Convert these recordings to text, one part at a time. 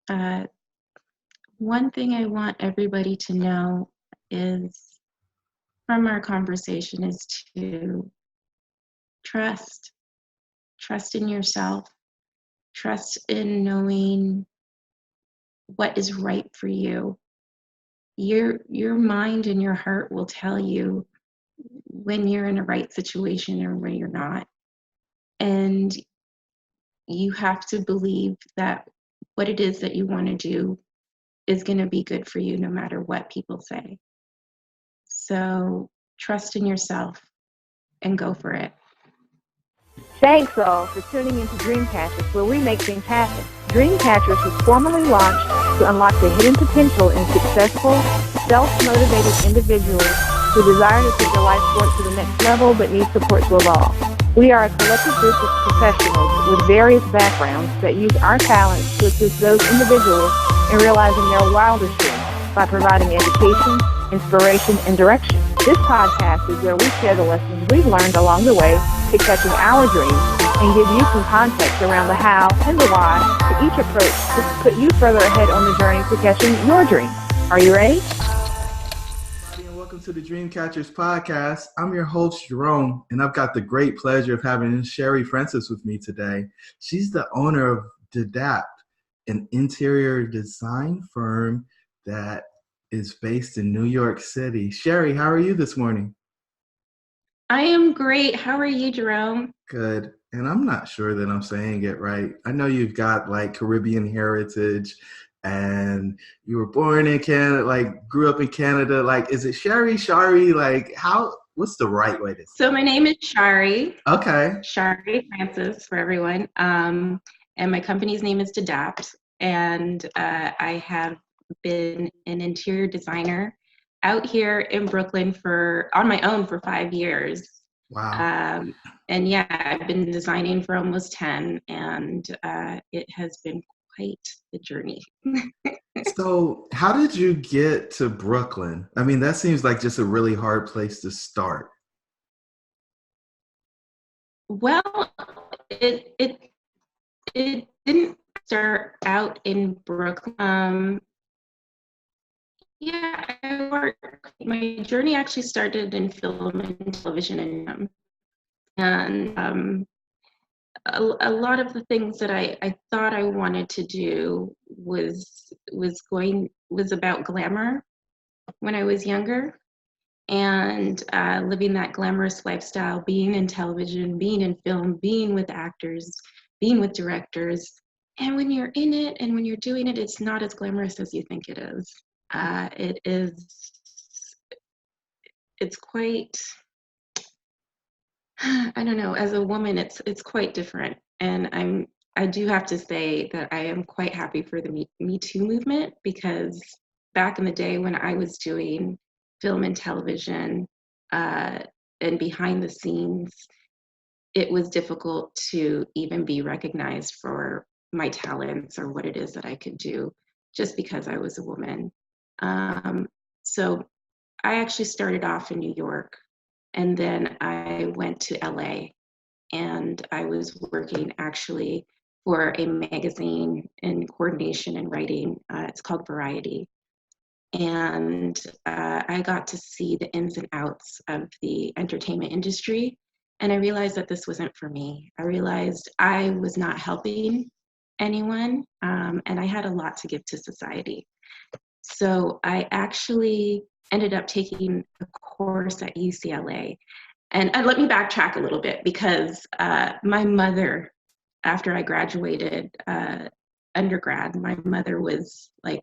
Uh, One thing I want everybody to know is from our conversation is to trust. Trust in yourself. Trust in knowing what is right for you. Your mind and your heart will tell you when you're in a right situation or when you're not. And you have to believe that what it is that you want to do is going to be good for you no matter what people say. So trust in yourself and go for it. Thanks all for tuning into Dreamcatchers, where we make things happen. Dreamcatchers was formally launched to unlock the hidden potential in successful, self-motivated individuals who desire to take their life forward to the next level but need support to evolve. We are a collective group of professionals with various backgrounds that use our talents to assist those individuals in realizing their wildest dreams by providing education, inspiration, and direction. This podcast is where we share the lessons we've learned along the way to catching our dreams and give you some context around the how and the why to each approach to put you further ahead on the journey to catching your dreams. Are you ready? And welcome to the Dreamcatchers Podcast. I'm your host, Jerome, and I've got the great pleasure of having Shari Francis with me today. She's the owner of Dadapt, an interior design firm that is based in New York City. Shari, how are you this morning? I am great. How are you, Jerome? Good. And I'm not sure that I'm saying it right. I know you've got like Caribbean heritage and you were born in Canada, like grew up in Canada. Like, is it Shari? Like, what's the right way to say it? So my name is Shari. Okay. Shari Francis for everyone. And my company's name is Dadapt. And I have been an interior designer out here in Brooklyn on my own for 5 years. Wow. And yeah, I've been designing for almost 10, and it has been quite the journey. So how did you get to Brooklyn? I mean, that seems like just a really hard place to start. Well, it didn't start out in Brooklyn. Yeah, my journey actually started in film and television, and a lot of the things that I thought I wanted to do was about glamour when I was younger, and living that glamorous lifestyle, being in television, being in film, being with actors, being with directors. And when you're in it and when you're doing it, it's not as glamorous as you think it is. It's quite, I don't know, as a woman, it's quite different. And I do have to say that I am quite happy for the Me Too movement, because back in the day when I was doing film and television and behind the scenes, it was difficult to even be recognized for my talents or what it is that I could do just because I was a woman. So I actually started off in New York, and then I went to LA, and I was working actually for a magazine in coordination and writing. It's called Variety. And I got to see the ins and outs of the entertainment industry. And I realized that this wasn't for me. I realized I was not helping anyone, and I had a lot to give to society. So I actually ended up taking a course at UCLA. And let me backtrack a little bit, because my mother, after I graduated undergrad, my mother was like,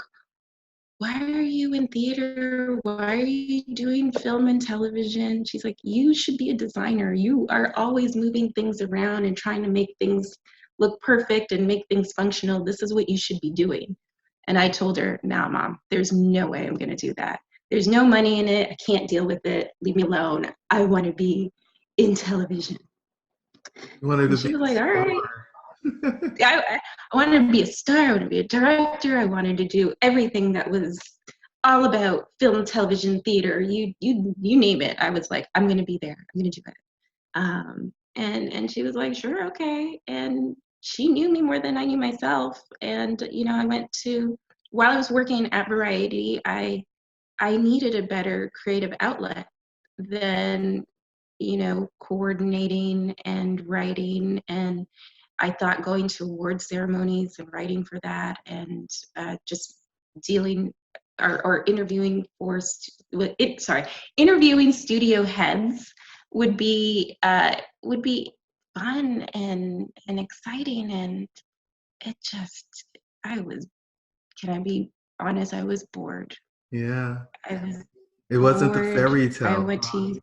"Why are you in theater? Why are you doing film and television?" She's like, "You should be a designer. You are always moving things around and trying to make things look perfect and make things functional. This is what you should be doing." And I told her, "No, Mom, there's no way I'm going to do that. There's no money in it. I can't deal with it. Leave me alone. I want to be in television." You wanted And to she be was a like, "All right." star. I wanted to be a star. I wanted to be a director. I wanted to do everything that was all about film, television, theater. You name it. I was like, I'm going to be there. I'm going to do it. And she was like, "Sure, okay." And she knew me more than I knew myself. And, while I was working at Variety, I needed a better creative outlet than, coordinating and writing. And I thought going to award ceremonies and writing for that, and just dealing or interviewing interviewing studio heads would be fun and exciting. And it just, can I be honest, I was bored. Yeah. I was It wasn't the bored. fairy I tale. went to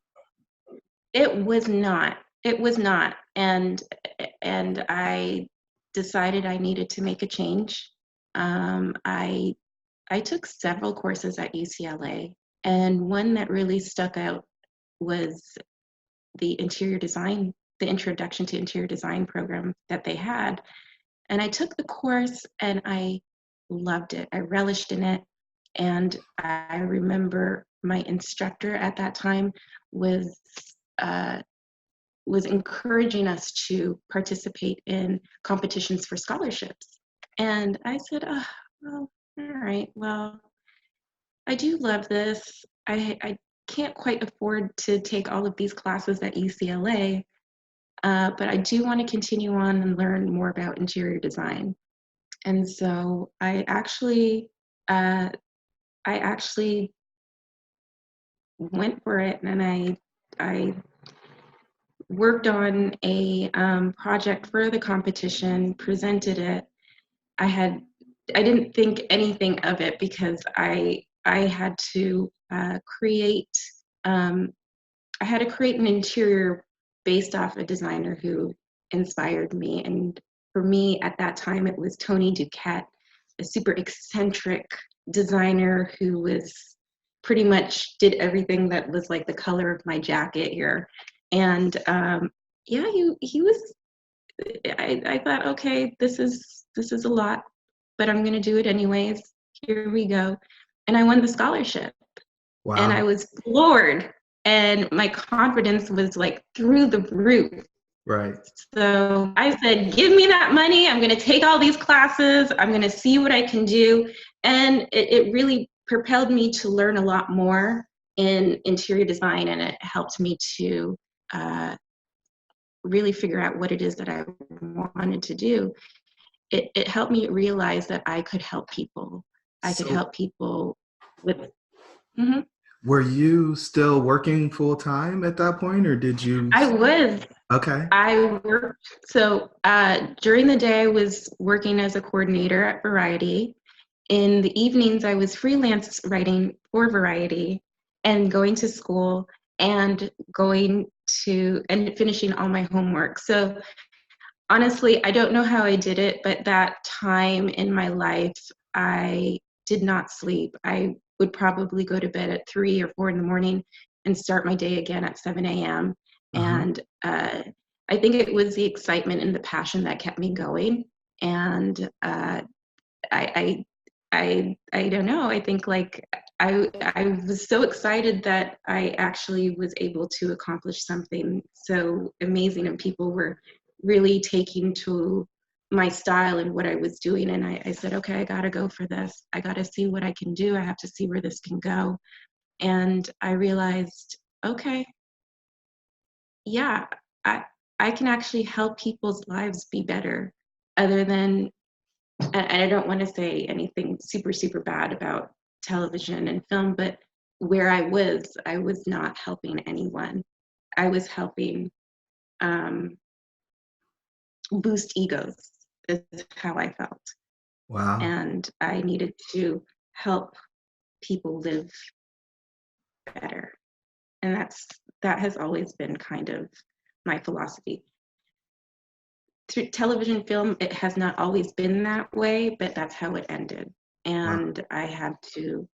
It was not. It was not. And I decided I needed to make a change. I took several courses at UCLA, and one that really stuck out was the introduction to interior design program that they had. And I took the course and I loved it. I relished in it. And I remember my instructor at that time was uh, was encouraging us to participate in competitions for scholarships. And I said, oh, well, all right, well, I do love this. I can't quite afford to take all of these classes at UCLA, but I do want to continue on and learn more about interior design. And so I actually went for it, and I worked on a project for the competition, presented it. I didn't think anything of it because I had to create I had to create an interior based off a designer who inspired me. And for me at that time, it was Tony Duquette, a super eccentric designer who was pretty much did everything that was like the color of my jacket here. And yeah, he was. I thought, okay, this is a lot, but I'm going to do it anyways. Here we go. And I won the scholarship. And I Wow. was floored, and my confidence was like through the roof. Right. So I said, give me that money. I'm going to take all these classes. I'm going to see what I can do. And it really propelled me to learn a lot more in interior design, and it helped me to really figure out what it is that I wanted to do. It helped me realize that I could help people. I could So help people with. Mhm. were you still working full time at that point, or did you? I was. Okay. I worked, so during the day I was working as a coordinator at Variety. In the evenings I was freelance writing for Variety and going to school and and finishing all my homework. So honestly, I don't know how I did it, but that time in my life, I did not sleep. I would probably go to bed at 3 or 4 in the morning and start my day again at 7 a.m. Uh-huh. And I think it was the excitement and the passion that kept me going. And I, I don't know. I think like I was so excited that I actually was able to accomplish something so amazing, and people were really taking to my style and what I was doing. And I said, okay, I gotta go for this. I gotta see what I can do. I have to see where this can go. And I realized, okay, yeah, I I can actually help people's lives be better, other than, and I don't want to say anything super, super bad about television and film, but where I was not helping anyone. I was helping um, boost egos, is how I felt. Wow. And I needed to help people live better. And that has always been kind of my philosophy. Through television film, it has not always been that way, but that's how it ended. Wow. And I had to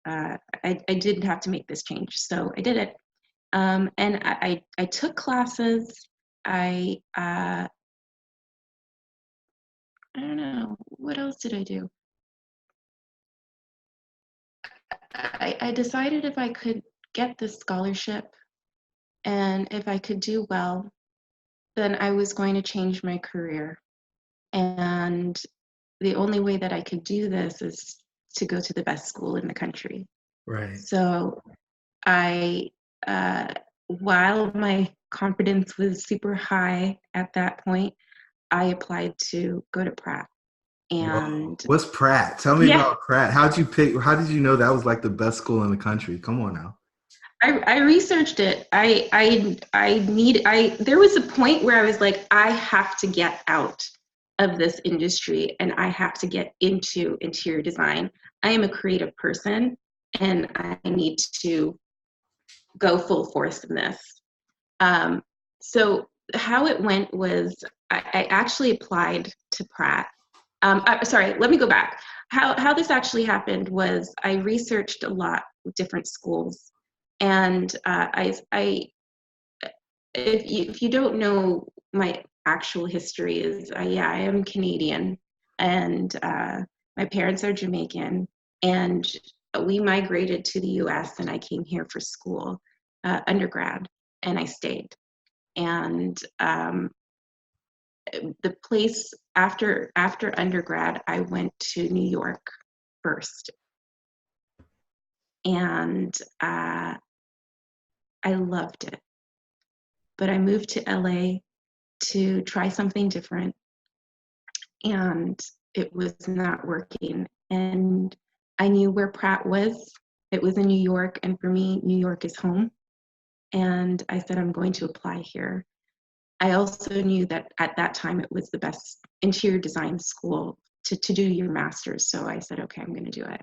I did have to make this change, so I did it. And I took classes. I don't know, what else did I do? I decided if I could get this scholarship and if I could do well, then I was going to change my career. And the only way that I could do this is to go to the best school in the country. Right. So I, while my confidence was super high at that point, I applied to go to Pratt. Whoa. And What's Pratt? Tell me yeah, about Pratt. How did you know that was like the best school in the country? Come on now. I researched it. There was a point where I was like, I have to get out of this industry and I have to get into interior design. I am a creative person and I need to go full force in this. So how it went was I actually applied to Pratt. Sorry, let me go back. How this actually happened was I researched a lot with different schools, and if you don't know my actual history is yeah, I am Canadian, and my parents are Jamaican, and we migrated to the U.S. and I came here for school, undergrad, and I stayed. And the place after undergrad, I went to New York first, and I loved it. But I moved to LA to try something different, and it was not working. And I knew where Pratt was. It was in New York, and for me, New York is home. And I said, I'm going to apply here. I also knew that at that time it was the best interior design school to do your master's. So I said, okay, I'm going to do it.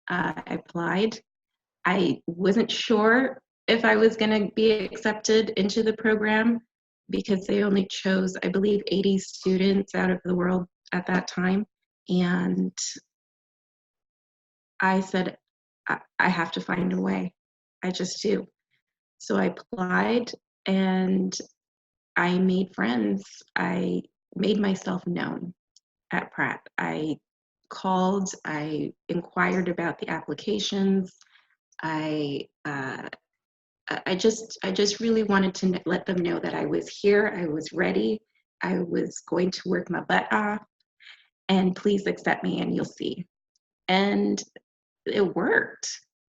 I applied. I wasn't sure if I was going to be accepted into the program because they only chose, I believe, 80 students out of the world at that time. And I said, I have to find a way. I just do. So I applied and I made friends. I made myself known at Pratt. I called, I inquired about the applications. I just really wanted to let them know that I was here, I was ready, I was going to work my butt off, and please accept me and you'll see. And it worked.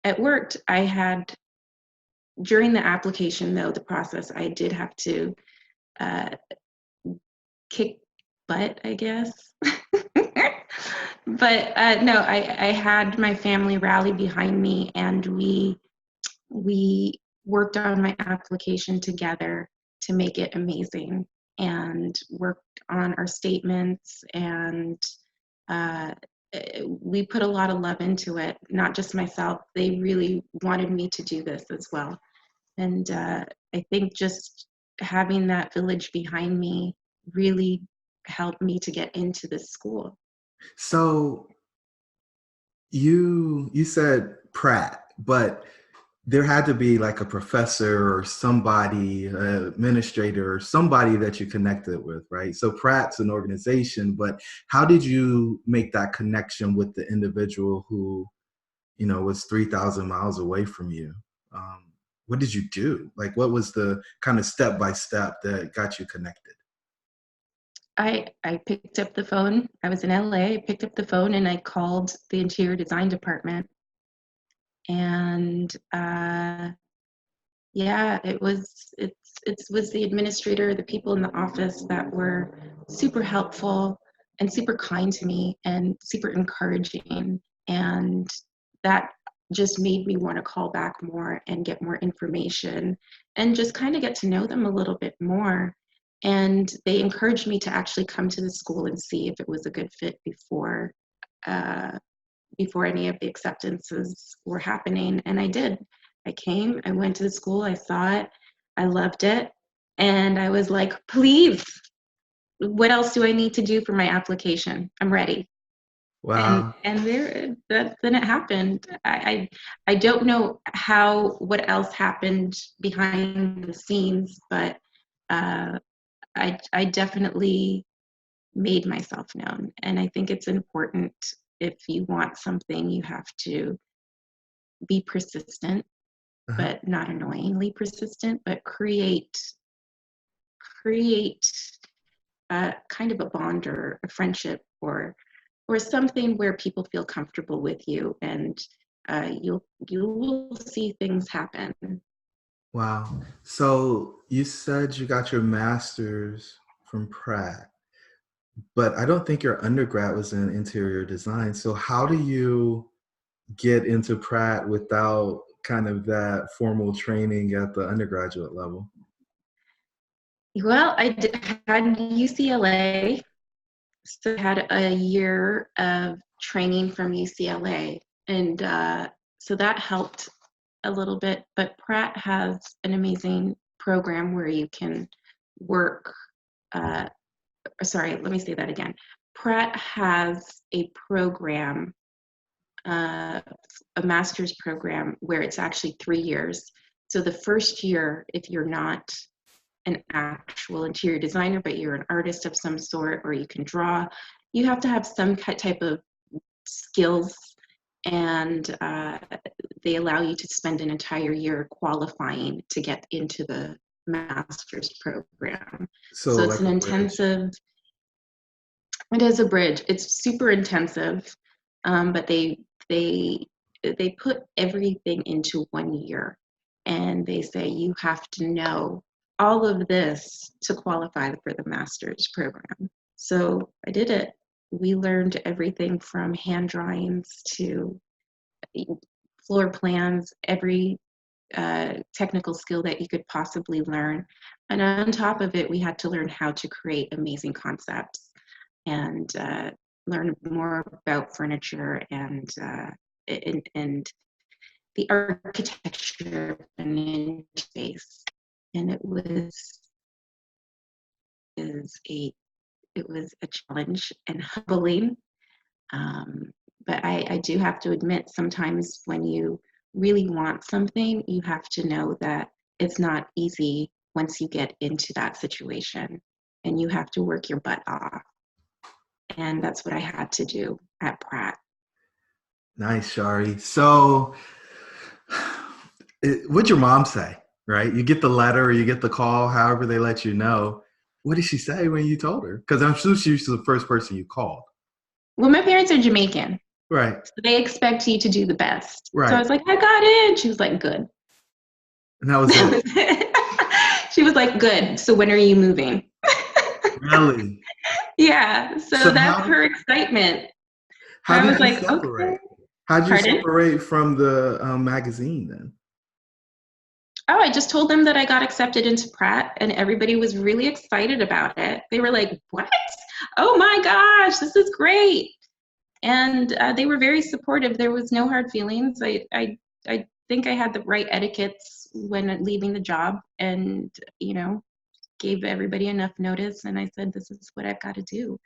It worked. I had, during the application though, the process, I did have to kick butt, I guess. But no, I had my family rally behind me, and we worked on my application together to make it amazing, and worked on our statements, and we put a lot of love into it. Not just myself; they really wanted me to do this as well. And I think just having that village behind me really helped me to get into this school. So you said Pratt, but there had to be like a professor or somebody, administrator or somebody that you connected with, right? So Pratt's an organization, but how did you make that connection with the individual who, was 3,000 miles away from you? What did you do? Like, what was the kind of step by step that got you connected? I picked up the phone. I was in LA. I picked up the phone and I called the interior design department. And yeah, it was the administrator, the people in the office that were super helpful and super kind to me and super encouraging. And that just made me want to call back more and get more information and just kind of get to know them a little bit more. And they encouraged me to actually come to the school and see if it was a good fit before any of the acceptances were happening. And I did. I came, I went to the school, I saw it, I loved it. And I was like, please, what else do I need to do for my application? I'm ready. Wow. And then it happened. I don't know what else happened behind the scenes, but I definitely made myself known. And I think it's important. If you want something, you have to be persistent, Uh-huh. but not annoyingly persistent, but create kind of a bond or a friendship or something where people feel comfortable with you, and you will see things happen. Wow. So you said you got your master's from Pratt, but I don't think your undergrad was in interior design. So how do you get into Pratt without kind of that formal training at the undergraduate level? Well, had UCLA, so I had a year of training from UCLA, and so that helped a little bit. But Pratt has an amazing program where you can work. Sorry, let me say that again. Pratt has a program, a master's program, where it's actually 3 years. So the first year, if you're not an actual interior designer, but you're an artist of some sort, or you can draw, you have to have some type of skills, and they allow you to spend an entire year qualifying to get into the master's program. So So it's like an a bridge. intensive, it is a bridge. It's super intensive, but they put everything into 1 year, and they say you have to know all of this to qualify for the master's program. So I did it. We learned everything from hand drawings to floor plans, every technical skill that you could possibly learn. And on top of it, we had to learn how to create amazing concepts and learn more about furniture and the architecture and space. And is a it was a challenge and humbling. Um, but I do have to admit, sometimes when you really want something, you have to know that it's not easy once you get into that situation, and you have to work your butt off. And that's what I had to do at Pratt. Nice, Shari. So what'd your mom say, right? You get the letter or you get the call, however they let you know. What did she say when you told her? Because I'm sure she was the first person you called. Well, my parents are Jamaican, Right, so they expect you to do the best. So I right. was like, I got it. She was like, good. And that was it. She was like, good. So when are you moving? Really? Yeah. So So that's her excitement. how I did was you like, okay. separate? How did you Pardon? separate from the magazine then? Oh, I just told them that I got accepted into Pratt, and everybody was really excited about it. They were like, what? Oh my gosh, this is great. And they were very supportive. There was no hard feelings. I think I had the right etiquettes when leaving the job, and, gave everybody enough notice. And I said, this is what I've got to do.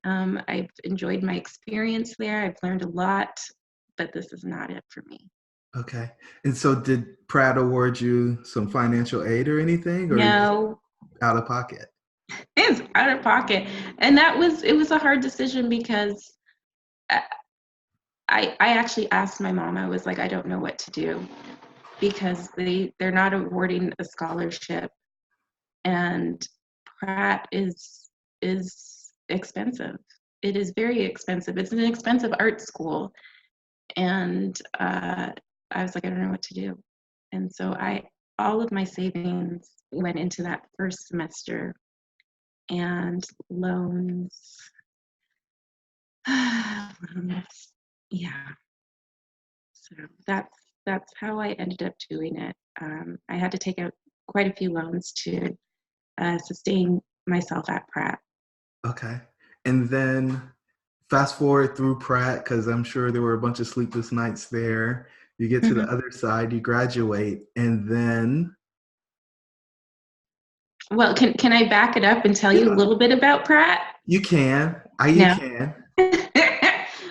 I've enjoyed my experience there. I've learned a lot, but this is not it for me. Okay. And so did Pratt award you some financial aid or anything, or you No, out of pocket? it's out of pocket. And it was a hard decision because I actually asked my mom. I was like, I don't know what to do, because they're not awarding a scholarship, and Pratt is expensive. It is very expensive. It's an expensive art school, and I was like, I don't know what to do. And so all of my savings went into that first semester, and loans. Loans. Yeah. So that's how I ended up doing it. I had to take out quite a few loans to sustain myself at Pratt. Okay. And then fast forward through Pratt, because I'm sure there were a bunch of sleepless nights there. You get to the Mhm. other side, you graduate, and then Well, can I back it up and tell you a yeah, little bit about Pratt? you can. You No. can.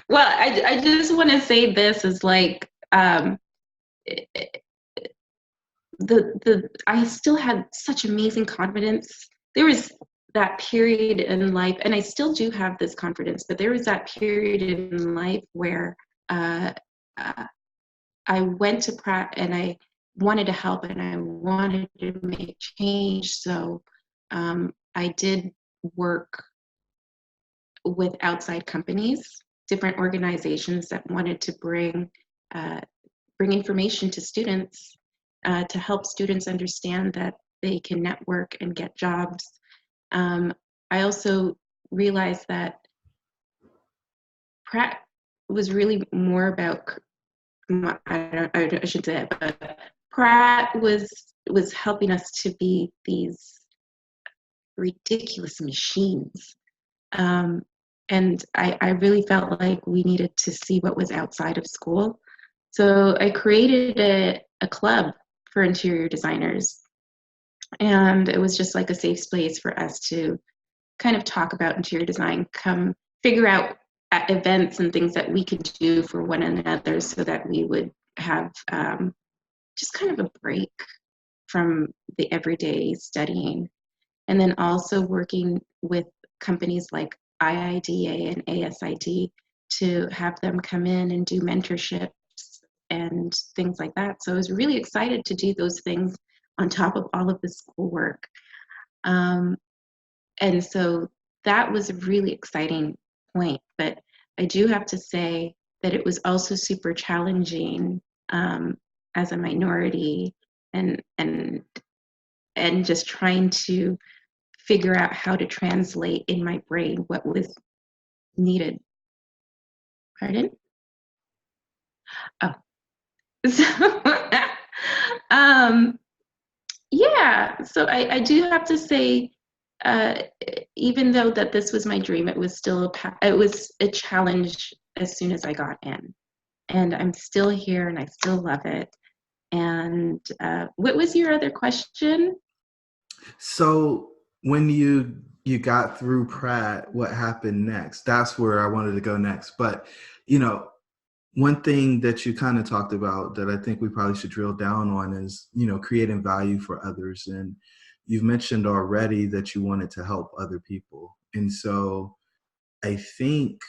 Well, I just want to say this is like the I still had such amazing confidence. There was that period in life, and I still do have this confidence, but there was that period in life where uh, uh, I went to Pratt and I wanted to help and I wanted to make change. So I did work with outside companies, different organizations that wanted to bring information to students to help students understand that they can network and get jobs. I also realized that Pratt was really more about, I should say it, but Pratt was helping us to be these ridiculous machines. And I really felt like we needed to see what was outside of school. So I created a club for interior designers. And it was just like a safe space for us to kind of talk about interior design, come figure out events and things that we could do for one another so that we would have just kind of a break from the everyday studying. And then also working with companies like IIDA and ASID to have them come in and do mentorships and things like that. So I was really excited to do those things on top of all of the schoolwork. And so that was a really exciting point. But I do have to say that it was also super challenging as a minority and just trying to figure out how to translate in my brain what was needed. Pardon? Oh. So, yeah, so I do have to say, even though that this was my dream, it was still it was a challenge as soon as I got in. And I'm still here and I still love it. And what was your other question? So when you got through Pratt, what happened next? That's where I wanted to go next. But, you know, one thing that you kind of talked about that I think we probably should drill down on is, you know, creating value for others. And you've mentioned already that you wanted to help other people. And so I think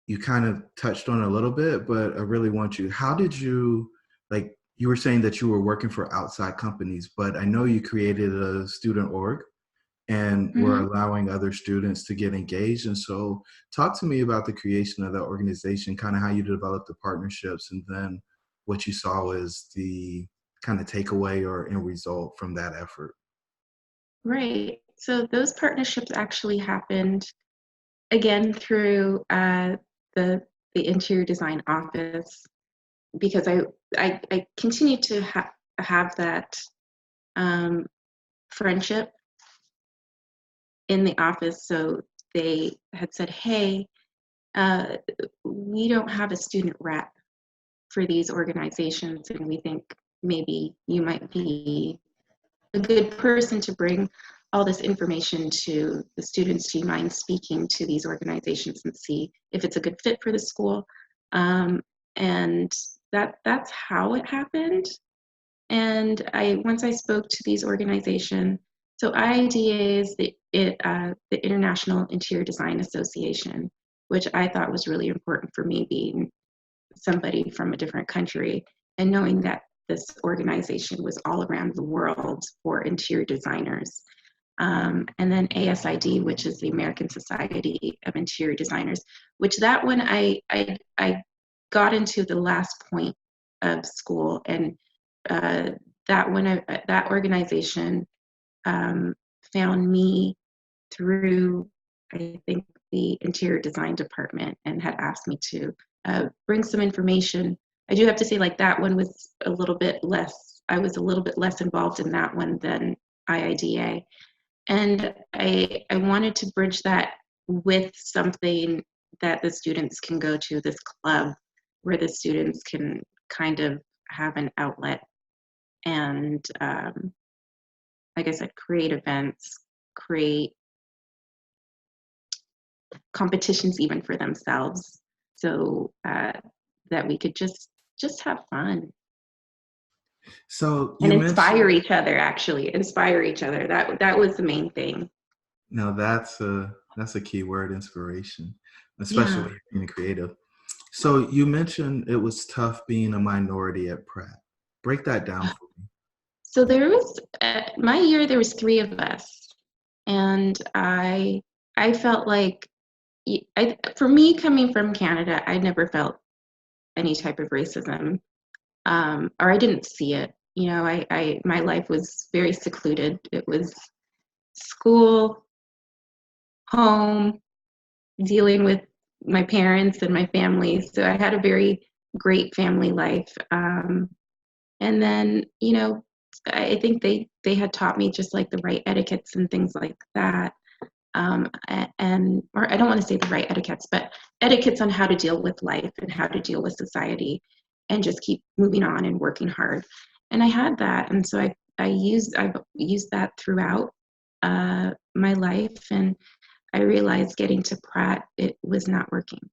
you kind of touched on it a little bit, but I really want you, how did you, like, you were saying that you were working for outside companies, but I know you created a student org and we're allowing other students to get engaged. And so talk to me about the creation of that organization, kind of how you developed the partnerships, and then what you saw as the kind of takeaway or end result from that effort. Right. So those partnerships actually happened again through the interior design office, because I continue to have that friendship in the office. So they had said, hey, we don't have a student rep for these organizations, and we think maybe you might be a good person to bring all this information to the students. Do you mind speaking to these organizations and see if it's a good fit for the school? And that's how it happened. And once I spoke to these organizations, so IIDA is the International Interior Design Association, which I thought was really important for me, being somebody from a different country and knowing that this organization was all around the world for interior designers. And then ASID, which is the American Society of Interior Designers, which that one I got into the last point of school, and that organization found me through, I think, the interior design department, and had asked me to bring some information. I do have to say, like, that one was a little bit less, I was a little bit less involved in that one than IIDA. And I wanted to bridge that with something that the students can go to, this club where the students can kind of have an outlet and, like I said, create events, create competitions even for themselves, so that we could just have fun. So and inspire each other, inspire each other. That was the main thing. No, that's a key word, inspiration, especially Yeah. when you're being creative. So you mentioned it was tough being a minority at Pratt. Break that down for me. So there was my year, there was 3 of us. And I felt like, for me, coming from Canada, I never felt any type of racism, or I didn't see it. You know, my life was very secluded. It was school, home, dealing with my parents and my family. So I had a very great family life. And then, you know, I think they had taught me just like the right etiquettes and things like that. Or I don't want to say the right etiquettes, but etiquettes on how to deal with life and how to deal with society and just keep moving on and working hard. And I had that. And so I've used that throughout my life. And I realized getting to Pratt, it was not working.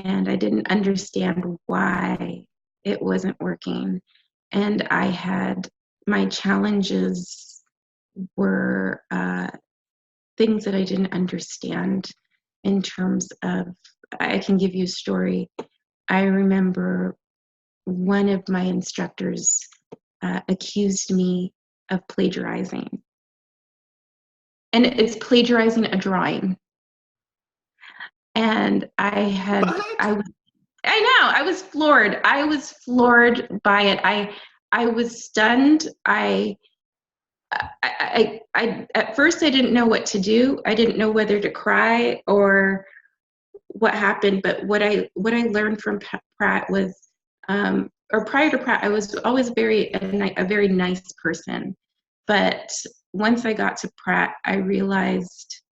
And I didn't understand why it wasn't working. And I had my challenges were things that I didn't understand in terms of, I can give you a story. I remember one of my instructors accused me of plagiarizing. And it's plagiarizing a drawing. And I was floored. I was floored by it. I was stunned. I at first I didn't know what to do. I didn't know whether to cry or what happened. But what I learned from Pratt was, or prior to Pratt, I was always a very nice person. But once I got to Pratt, I realized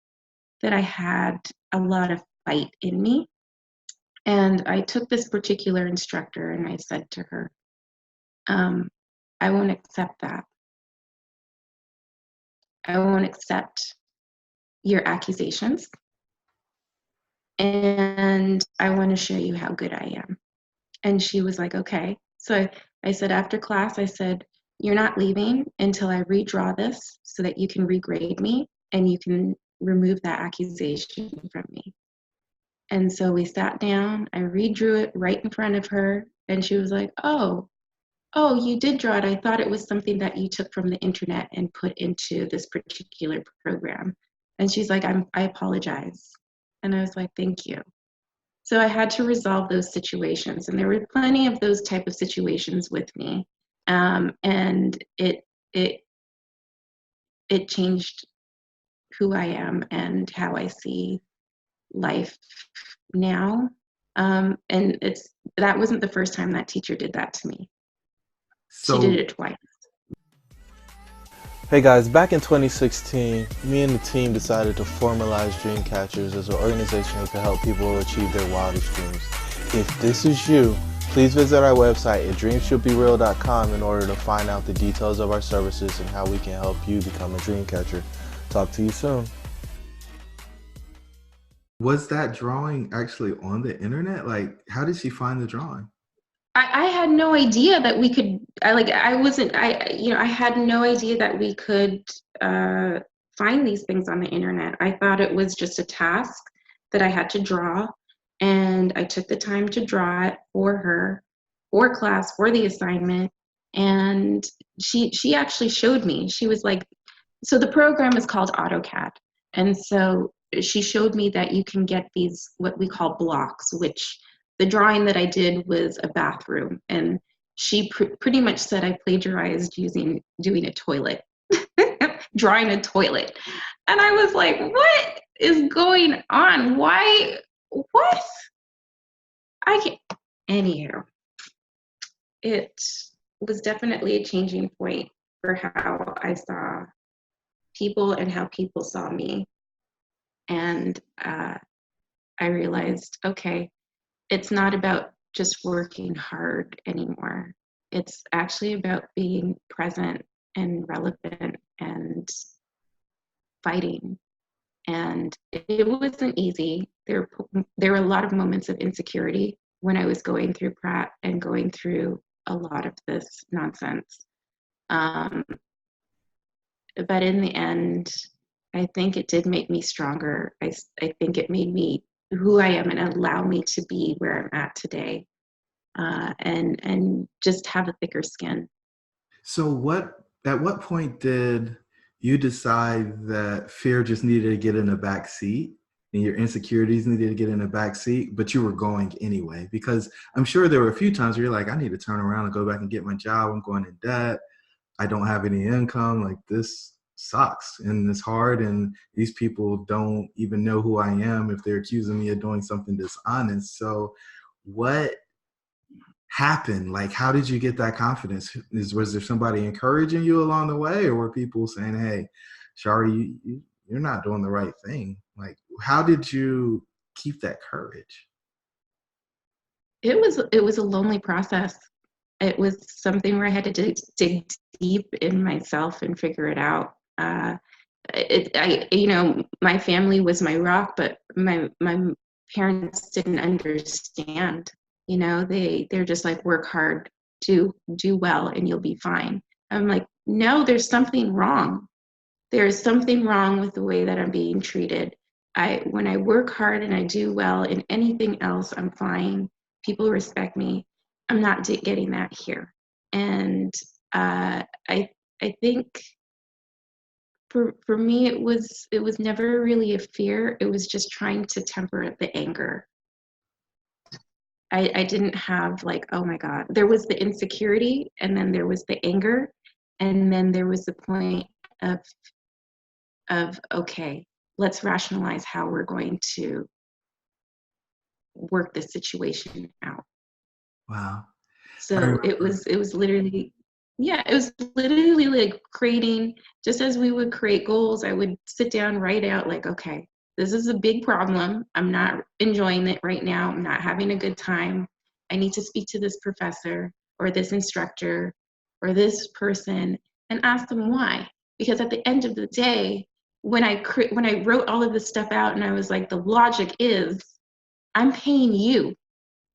that I had a lot of fight in me. And I took this particular instructor and I said to her, I won't accept that. I won't accept your accusations. And I want to show you how good I am. And she was like, okay. So I said, after class, I said, you're not leaving until I redraw this so that you can regrade me and you can remove that accusation from me. And so we sat down, I redrew it right in front of her, and she was like, oh, you did draw it. I thought it was something that you took from the internet and put into this particular program. And she's like, I apologize. And I was like, thank you. So I had to resolve those situations, and there were plenty of those type of situations with me. And it changed who I am and how I see life now. And that wasn't the first time that teacher did that to me. She did it twice. Hey guys, back in 2016, me and the team decided to formalize Dreamcatchers as an organization that can help people achieve their wildest dreams. If this is you, please visit our website at dreamshouldbereal.com in order to find out the details of our services and how we can help you become a Dreamcatcher. Talk to you soon. Was that drawing actually on the internet? Like, how did she find the drawing? I had no idea that we could. I had no idea that we could find these things on the internet. I thought it was just a task that I had to draw, and I took the time to draw it for her, for class, for the assignment. And she actually showed me. She was like, so the program is called AutoCAD, and so she showed me that you can get these what we call blocks, which the drawing that I did was a bathroom, and she pretty much said I plagiarized doing a toilet, drawing a toilet. And I was like, what is going on? Why? What? I can't. Anywho, it was definitely a changing point for how I saw people and how people saw me. And I realized, okay, it's not about just working hard anymore. It's actually about being present and relevant and fighting. And it wasn't easy. There were a lot of moments of insecurity when I was going through Pratt and going through a lot of this nonsense. But in the end, I think it did make me stronger. I think it made me who I am and allow me to be where I'm at today, and just have a thicker skin. So at what point did you decide that fear just needed to get in the back seat and your insecurities needed to get in the back seat, but you were going anyway. Because I'm sure there were a few times where you're like, I need to turn around and go back and get my job. I'm going in debt. I don't have any income. Like, this sucks and it's hard. And these people don't even know who I am if they're accusing me of doing something dishonest. So what happened? Like, how did you get that confidence? Was there somebody encouraging you along the way, or were people saying, hey, Shari, you're not doing the right thing? Like, how did you keep that courage? It was a lonely process. It was something where I had to dig deep in myself and figure it out. My family was my rock, but my parents didn't understand. They're just like, work hard, do well, and you'll be fine. I'm like, no, there's something wrong. There's something wrong with the way that I'm being treated. When I work hard and I do well in anything else, I'm fine. People respect me. I'm not getting that here. And I think for me it was never really a fear. It was just trying to temper the anger. I didn't have like, oh my God. There was the insecurity, and then there was the anger, and then there was the point of okay, let's rationalize how we're going to work this situation out. Wow. So it was literally, yeah, it was literally like creating, just as we would create goals, I would sit down, write out like, okay, this is a big problem. I'm not enjoying it right now. I'm not having a good time. I need to speak to this professor or this instructor or this person and ask them why. Because at the end of the day, when I wrote all of this stuff out and I was like, the logic is, I'm paying you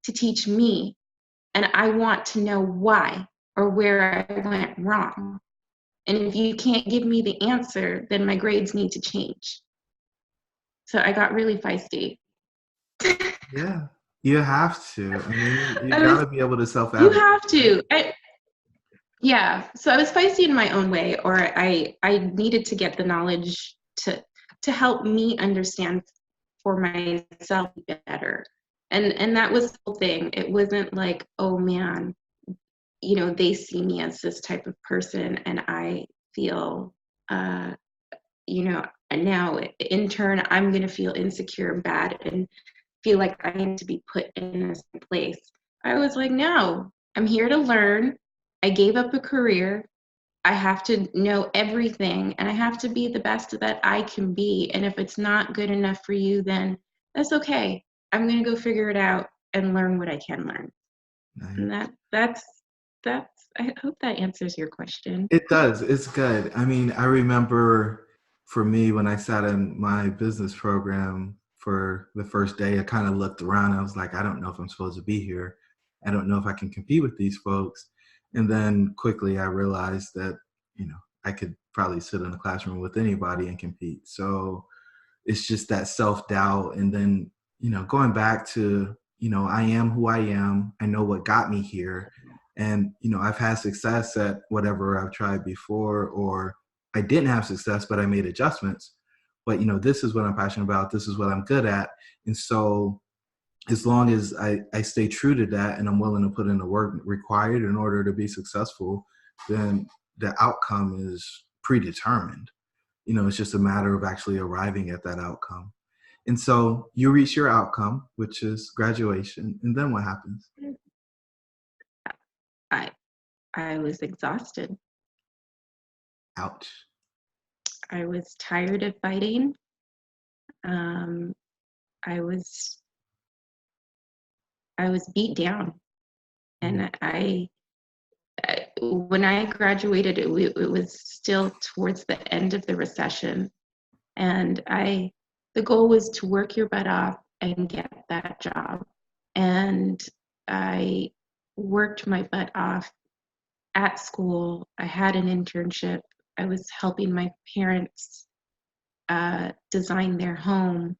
to teach me, and I want to know why or where I went wrong. And if you can't give me the answer, then my grades need to change. So I got really feisty. Yeah, you have to. I mean, you I got was, to be able to you self-advocate. have to. Yeah, so I was feisty in my own way, or I needed to get the knowledge to help me understand for myself better. And that was the whole thing. It wasn't like, oh man, they see me as this type of person, and I feel, and now in turn, I'm going to feel insecure and bad and feel like I need to be put in this place. I was like, no, I'm here to learn. I gave up a career. I have to know everything, and I have to be the best that I can be. And if it's not good enough for you, then that's okay. I'm going to go figure it out and learn what I can learn. Nice. And that's I hope that answers your question. It does. It's good. I mean, I remember for me, when I sat in my business program for the first day, I kind of looked around. I was like, I don't know if I'm supposed to be here. I don't know if I can compete with these folks. And then quickly I realized that, I could probably sit in a classroom with anybody and compete. So it's just that self-doubt. And then, going back to, I am who I am. I know what got me here. And, I've had success at whatever I've tried before, or I didn't have success, but I made adjustments. But, this is what I'm passionate about. This is what I'm good at. And so as long as I stay true to that and I'm willing to put in the work required in order to be successful, then the outcome is predetermined. It's just a matter of actually arriving at that outcome. And so you reach your outcome, which is graduation. And then what happens? I was exhausted. Ouch. I was tired of fighting. I was beat down, and when I graduated, it was still towards the end of the recession, and the goal was to work your butt off and get that job, and I worked my butt off at school. I had an internship. I was helping my parents design their home,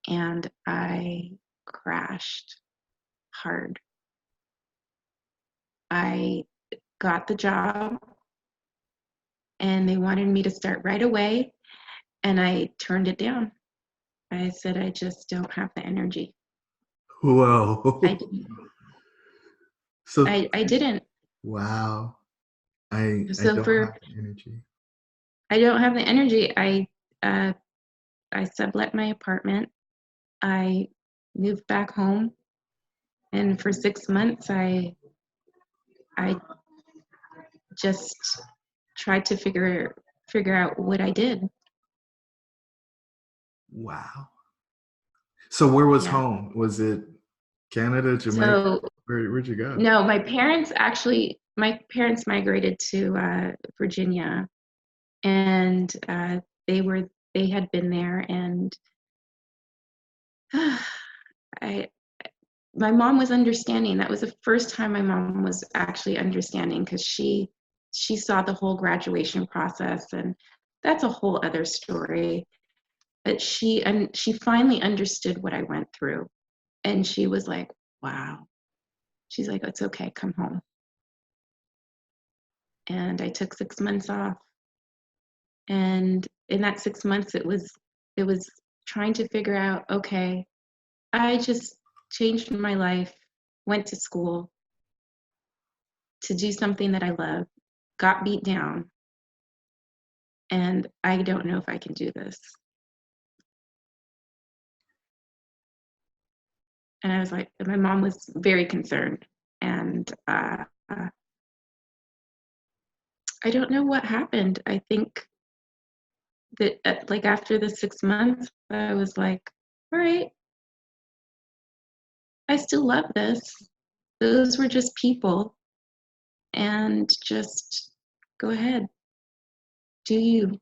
and I crashed hard. I got the job, and they wanted me to start right away, and I turned it down. I said, I just don't have the energy. I Whoa. didn't. So, I didn't. wow. I So don't for have the energy. I don't have the energy. Uh, I sublet my apartment. I moved back home, and for 6 months, I just tried to figure out what I did. Wow. So where was Yeah. home? Was it Canada, Jamaica? So Where'd you go? no, my parents migrated to Virginia, and they had been there, and I my mom was understanding. That was the first time my mom was actually understanding, because she saw the whole graduation process, and that's a whole other story. But she finally understood what I went through, and she was like, "Wow." She's like, "It's okay, come home." And I took 6 months off, and in that 6 months, it was trying to figure out, okay, I just changed my life, went to school to do something that I love, got beat down, and I don't know if I can do this. And I was like, my mom was very concerned, and I don't know what happened. I think that like after the 6 months, I was like, all right, I still love this. Those were just people, and just go ahead, do you.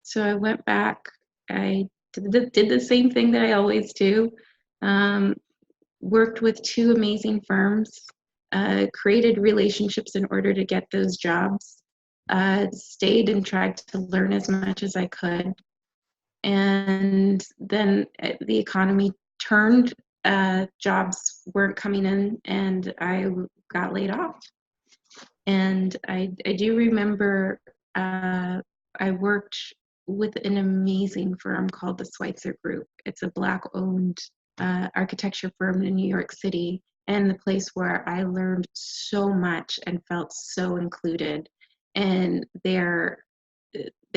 So I went back. I did the same thing that I always do. Um, Worked with two amazing firms, created relationships in order to get those jobs, stayed and tried to learn as much as I could. And then the economy turned, jobs weren't coming in, and I got laid off. And I do remember I worked with an amazing firm called the Schweitzer Group. It's a Black-owned architecture firm in New York City, and the place where I learned so much and felt so included. And their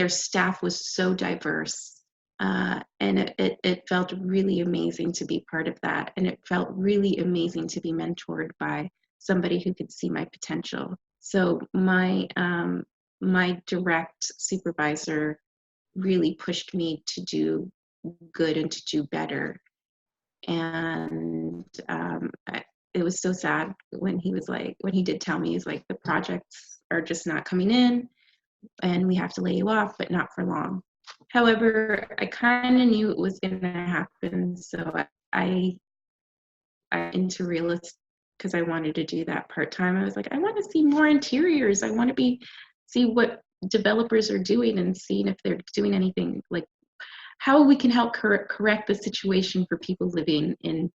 staff was so diverse, and it felt really amazing to be part of that. And it felt really amazing to be mentored by somebody who could see my potential. So my direct supervisor really pushed me to do good and to do better. And it was so sad when he did tell me, he's like, the projects are just not coming in, and we have to lay you off, but not for long. However, I kind of knew it was going to happen, so I into real estate because I wanted to do that part-time. I was like, I want to see more interiors. I want to see what developers are doing and seeing if they're doing anything, like how we can help correct the situation for people living in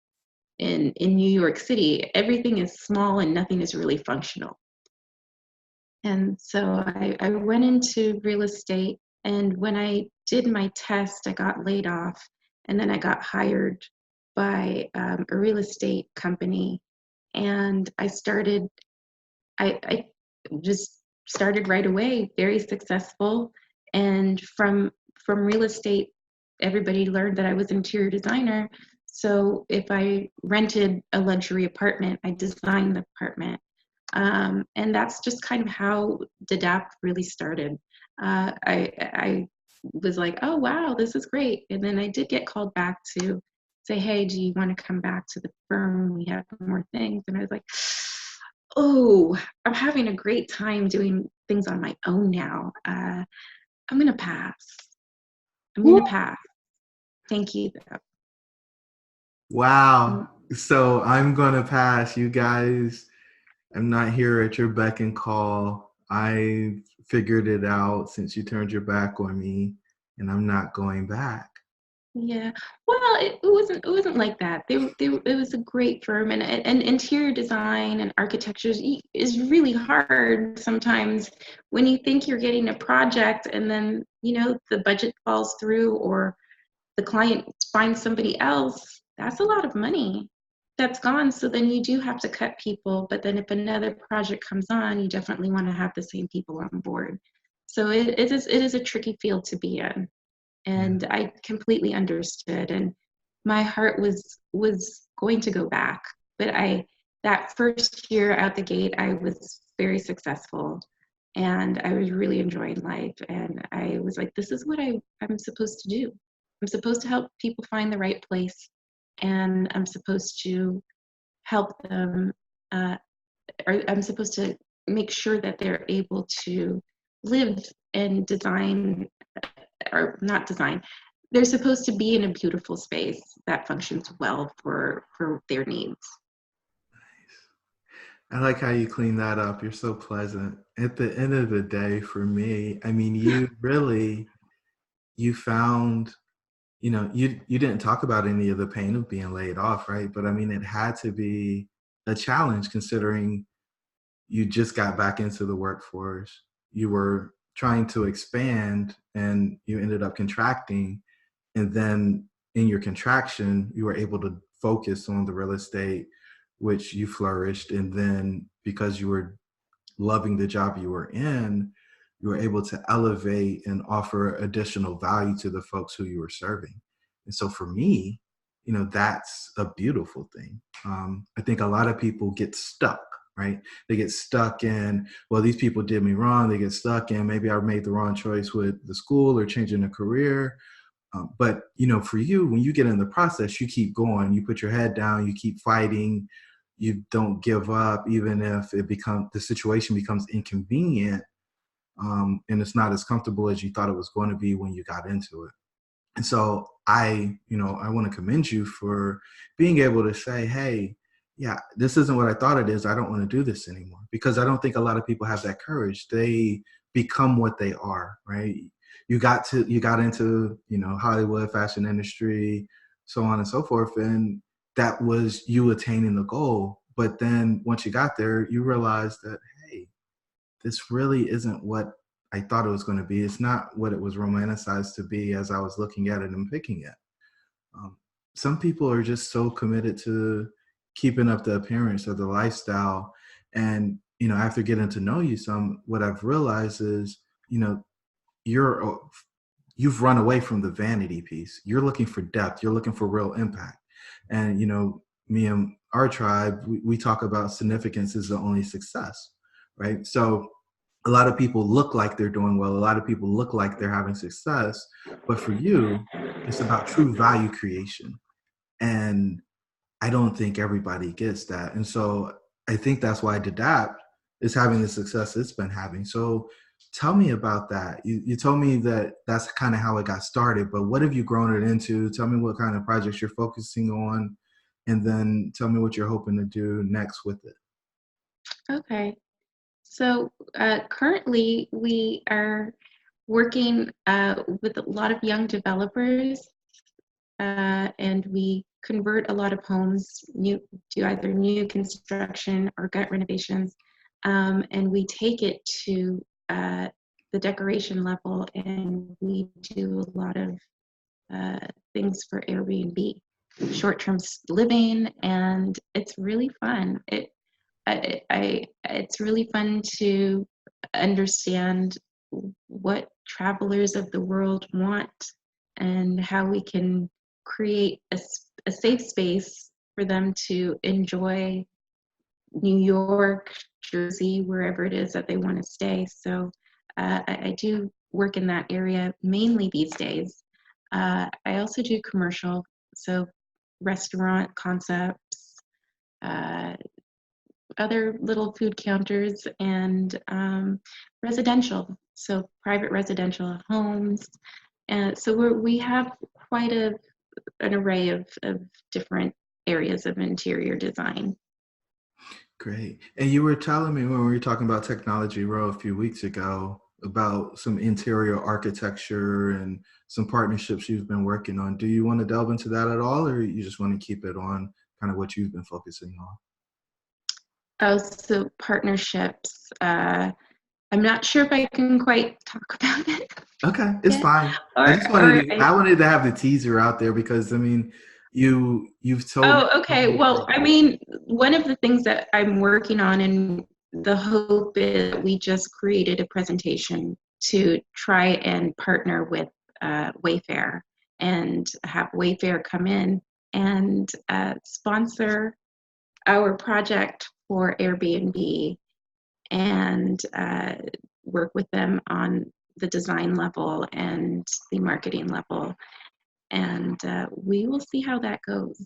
New York City. Everything is small and nothing is really functional. And so I went into real estate, and when I did my test, I got laid off, and then I got hired by a real estate company, and I just started right away, very successful. And from real estate, everybody learned that I was an interior designer. So if I rented a luxury apartment, I designed the apartment. And that's just kind of how Dadapt really started. I was like, oh, wow, this is great. And then I did get called back to say, hey, do you want to come back to the firm? We have more things. And I was like, oh, I'm having a great time doing things on my own now. I'm going to pass. Thank you, though. Wow. So I'm gonna pass. You guys, I'm not here at your beck and call. I figured it out since you turned your back on me, and I'm not going back. Yeah. Well, it wasn't like that. It was a great firm, and interior design and architecture is really hard sometimes when you think you're getting a project and then, the budget falls through or the client finds somebody else. That's a lot of money that's gone. So then you do have to cut people, but then if another project comes on, you definitely want to have the same people on board. So it is a tricky field to be in, Yeah. and I completely understood, and my heart was going to go back, but I that first year out the gate I was very successful, and I was really enjoying life, and I was like, this is what I'm supposed to do. I'm supposed to help people find the right place, and I'm supposed to help them, uh, or I'm supposed to make sure that they're able to live and design, or not design, they're supposed to be in a beautiful space that functions well for their needs. I like how you clean that up. You're so pleasant. At the end of the day, for me, I mean, you found, you didn't talk about any of the pain of being laid off, right? But I mean, it had to be a challenge considering you just got back into the workforce. You were trying to expand and you ended up contracting. And then in your contraction, you were able to focus on the real estate, which you flourished. And then because you were loving the job you were in, you were able to elevate and offer additional value to the folks who you were serving. And so for me, that's a beautiful thing. I think a lot of people get stuck, right? They get stuck in, well, these people did me wrong. They get stuck in, maybe I made the wrong choice with the school or changing a career. But for you, when you get in the process, you keep going, you put your head down, you keep fighting, you don't give up, even if the situation becomes inconvenient, and it's not as comfortable as you thought it was going to be when you got into it. And so I want to commend you for being able to say, hey, yeah, this isn't what I thought it is. I don't want to do this anymore, because I don't think a lot of people have that courage. They become what they are, right? You got into, Hollywood, fashion industry, so on and so forth. And that was you attaining the goal. But then once you got there, you realized that, hey, this really isn't what I thought it was going to be. It's not what it was romanticized to be as I was looking at it and picking it. Um, some people are just so committed to keeping up the appearance or the lifestyle. And, after getting to know you some, what I've realized is, you're you've run away from the vanity piece. You're looking for depth. You're looking for real impact. And, me and our tribe, we talk about significance is the only success, right? So a lot of people look like they're doing well. A lot of people look like they're having success. But for you, it's about true value creation. And I don't think everybody gets that. And so I think that's why Dadapt is having the success it's been having. So tell me about that. You told me that that's kind of how it got started, but what have you grown it into? Tell me what kind of projects you're focusing on, and then tell me what you're hoping to do next with it. Okay. So currently we are working with a lot of young developers, and we convert a lot of homes to either new construction or gut renovations, and we take it to the decoration level, and we do a lot of things for Airbnb, short-term living, and it's really fun. It's really fun to understand what travelers of the world want and how we can create a safe space for them to enjoy New York, Jersey, wherever it is that they want to stay. So I do work in that area mainly these days. I also do commercial, so restaurant concepts, other little food counters, and residential, so private residential homes. And so we have quite an array of different areas of interior design. Great. And you were telling me when we were talking about Technology Row a few weeks ago, about some interior architecture and some partnerships you've been working on. Do you want to delve into that at all, or you just want to keep it on kind of what you've been focusing on? Oh, so partnerships. I'm not sure if I can quite talk about it. Okay, it's yet. fine. Or, I wanted to have the teaser out there because I mean, you've told Oh, okay. Well, I mean, one of the things that I'm working on, and the hope is that we just created a presentation to try and partner with Wayfair and have Wayfair come in and sponsor our project for Airbnb and work with them on the design level and the marketing level. And we will see how that goes.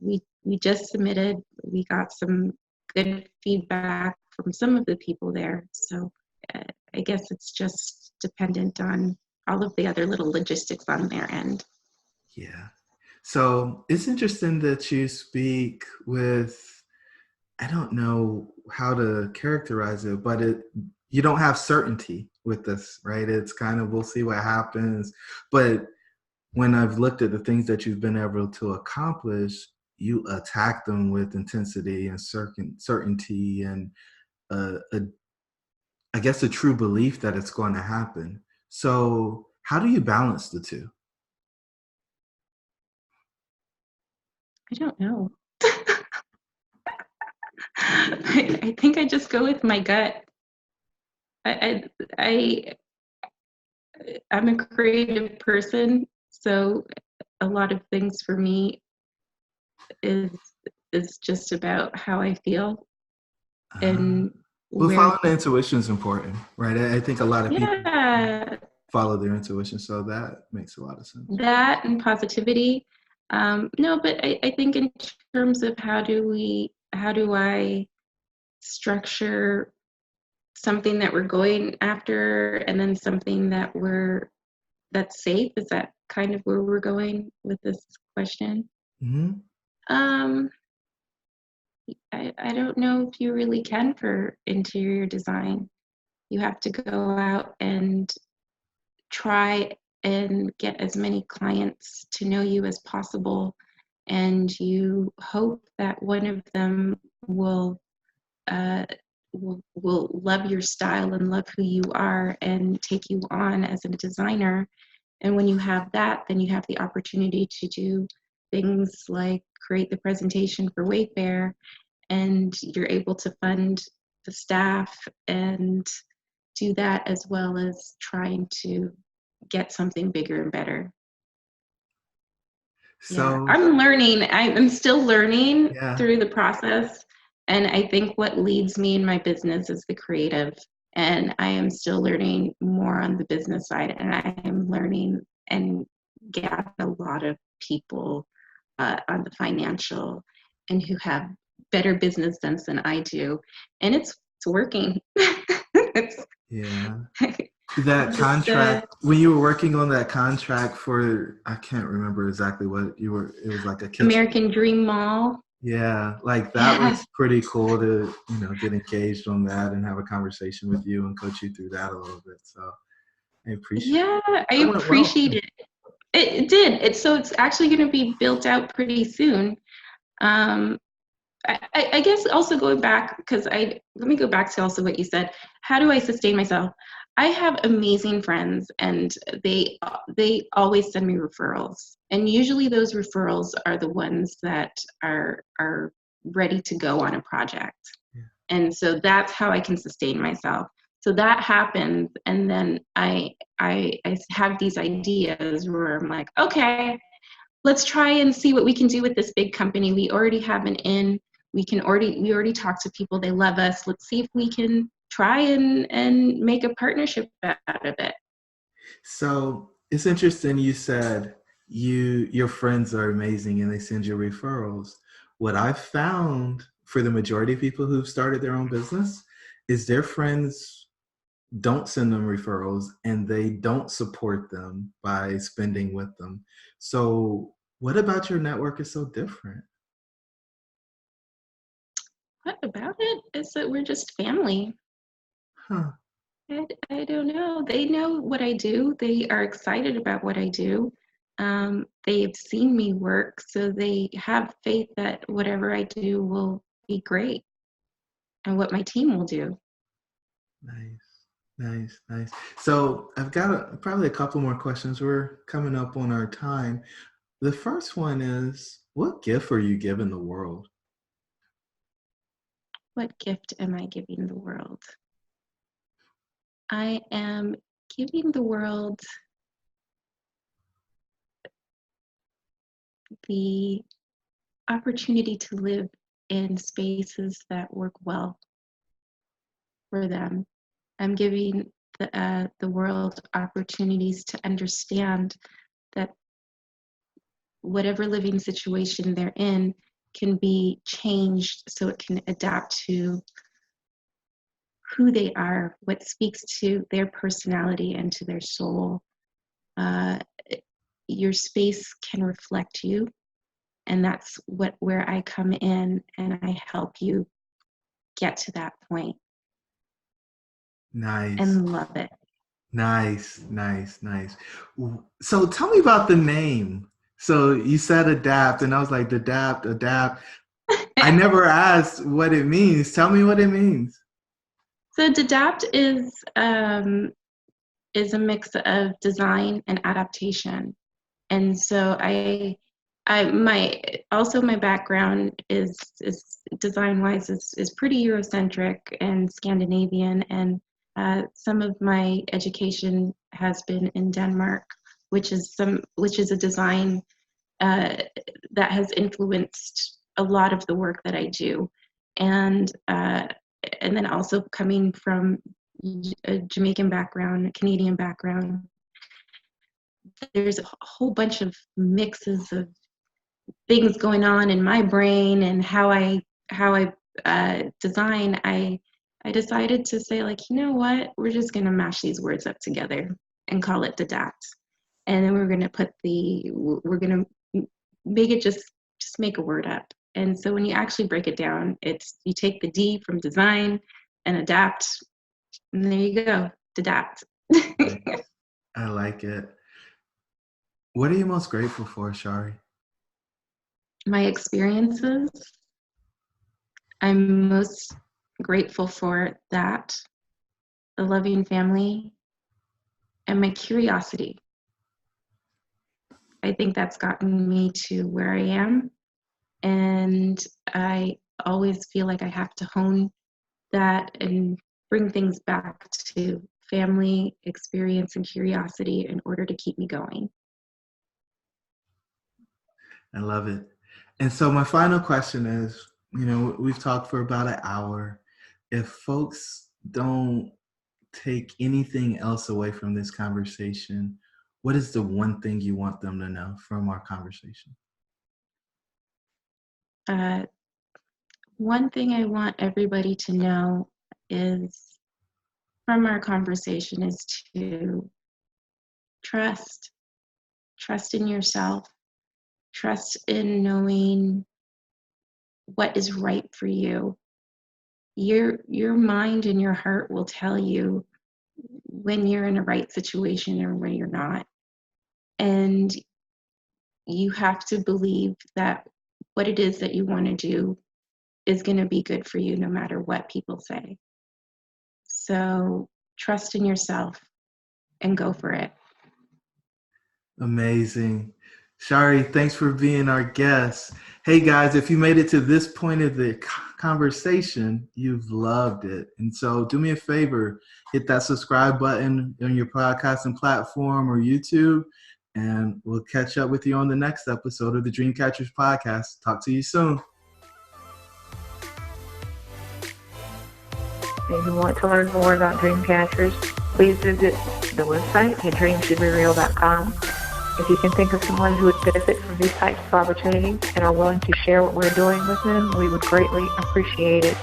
We just submitted. We got some good feedback from some of the people there. So I guess it's just dependent on all of the other little logistics on their end. Yeah. So it's interesting that you speak with, I don't know how to characterize it, but you don't have certainty with this, right? It's kind of, we'll see what happens. But when I've looked at the things that you've been able to accomplish, you attack them with intensity and certainty and I guess a true belief that it's going to happen. So how do you balance the two? I don't know. I think I just go with my gut. I'm a creative person, so a lot of things for me is just about how I feel and Well, where. following the intuition is important, right? I think a lot of people Yeah, follow their intuition, so that makes a lot of sense. that and positivity. No, but I think in terms of how do I structure something that we're going after and then something that's safe? Is that kind of where we're going with this question? Mm-hmm. I don't know if you really can for interior design. You have to go out and try and get as many clients to know you as possible, and you hope that one of them will love your style and love who you are and take you on as a designer. And when you have that, then you have the opportunity to do things like create the presentation for Wayfair, and you're able to fund the staff and do that as well as trying to get something bigger and better. Yeah, So I'm learning. I'm still learning yeah, through the process. And I think what leads me in my business is the creative. And I am still learning more on the business side. And I am learning and get a lot of people on the financial and who have better business sense than I do. And it's working. it's, yeah. That just contract, when you were working on that contract for, I can't remember exactly what you were, it was like a kitchen. American Dream Mall. Yeah, like that Yeah. was pretty cool to, get engaged on that and have a conversation with you and coach you through that a little bit. So I appreciate it. Yeah, I That went well. appreciate it. It did. It's actually going to be built out pretty soon. I guess also going back, because let me go back to also what you said. How do I sustain myself? I have amazing friends, and they always send me referrals, and usually those referrals are the ones that are ready to go on a project. Yeah. And so that's how I can sustain myself. So that happens, and then I have these ideas where I'm like, okay, let's try and see what we can do with this big company. We already have an in. We already talked to people. They love us. Let's see if we can try and make a partnership out of it. So it's interesting. You said your friends are amazing and they send you referrals. What I've found for the majority of people who've started their own business is their friends don't send them referrals and they don't support them by spending with them. So what about your network is so different? What about it is that we're just family. Huh. I don't know. They know what I do. They are excited about what I do. They've seen me work, so they have faith that whatever I do will be great and what my team will do. Nice. So I've got probably a couple more questions. We're coming up on our time. The first one is, what gift are you giving the world? What gift am I giving the world? I am giving the world the opportunity to live in spaces that work well for them. I'm giving the world opportunities to understand that whatever living situation they're in can be changed so it can adapt to who they are, what speaks to their personality and to their soul. Your space can reflect you, and that's where I come in and I help you get to that point. Nice. And love it. Nice. So tell me about the name. So you said adapt, and I was like, adapt. I never asked what it means. Tell me what it means. So Dadapt is a mix of design and adaptation. And so my background is design-wise is pretty Eurocentric and Scandinavian, and some of my education has been in Denmark, which is a design that has influenced a lot of the work that I do, and then also coming from a Jamaican background, a Canadian background, there's a whole bunch of mixes of things going on in my brain and how I design. I decided to say, like, you know what, we're just gonna mash these words up together and call it Dadapt, and then we're gonna make it just make a word up. And so when you actually break it down, you take the D from design and adapt, and there you go, Dadapt. I like it. What are you most grateful for, Shari? My experiences. I'm most grateful for that, a loving family, and my curiosity. I think that's gotten me to where I am, and I always feel like I have to hone that and bring things back to family, experience, and curiosity in order to keep me going. I love it. And so my final question is, we've talked for about an hour. If folks don't take anything else away from this conversation, what is the one thing you want them to know from our conversation? One thing I want everybody to know is, from our conversation, is to trust in yourself, trust in knowing what is right for you. Your mind and your heart will tell you when you're in a right situation or when you're not. And you have to believe that what it is that you want to do is going to be good for you no matter what people say. So trust in yourself and go for it. Amazing. Shari, thanks for being our guest. Hey guys, if you made it to this point of the conversation, you've loved it. And so do me a favor, hit that subscribe button on your podcasting platform or YouTube, and we'll catch up with you on the next episode of the Dreamcatchers Podcast. Talk to you soon. If you want to learn more about Dreamcatchers, please visit the website at dreamshouldereal.com. If you can think of someone who would benefit from these types of opportunities and are willing to share what we're doing with them, we would greatly appreciate it.